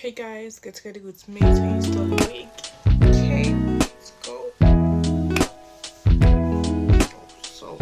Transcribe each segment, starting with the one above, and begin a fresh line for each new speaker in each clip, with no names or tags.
Hey guys, get ready with me to install the wig. Okay, let's go. So,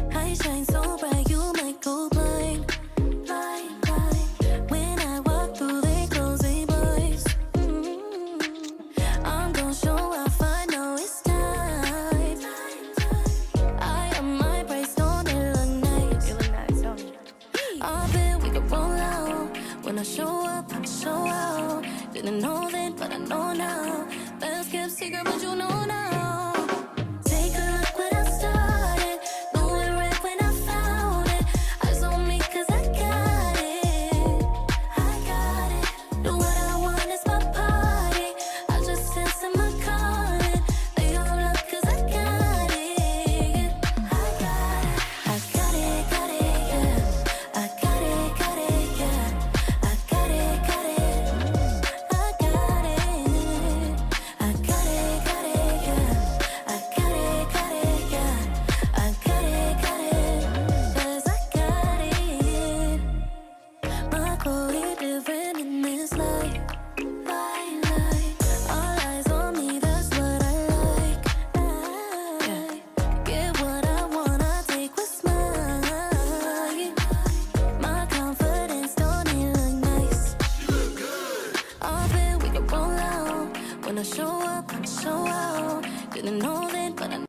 I shine so bright, you might go blind, blind, blind. When I walk through, they close their blinds. I'm gonna show off, I know it's time. I am my price, don't it look nice? You look nice, don't you? I bet we could roll out. When I show up, I show out. Didn't know then, but I know now. Best kept secret, but you know now. Take a look what I started. Knew it right when I found it. Eyes on me 'cause I got it. I got it. Do what I want, it's my party. I just answer my calling. They all look 'cause I got it. I got it. I got it, yeah. I got it, yeah. I got it, I got it. I got it, yeah. I got it, yeah. I got it, yeah. 'Cause I got it. My glory different in this life. All eyes on me, that's what I like. Get what I want, I take what's mine. My confidence don't it look nice? I bet we could roll out. When I show up, I show out. Didn't know then, but I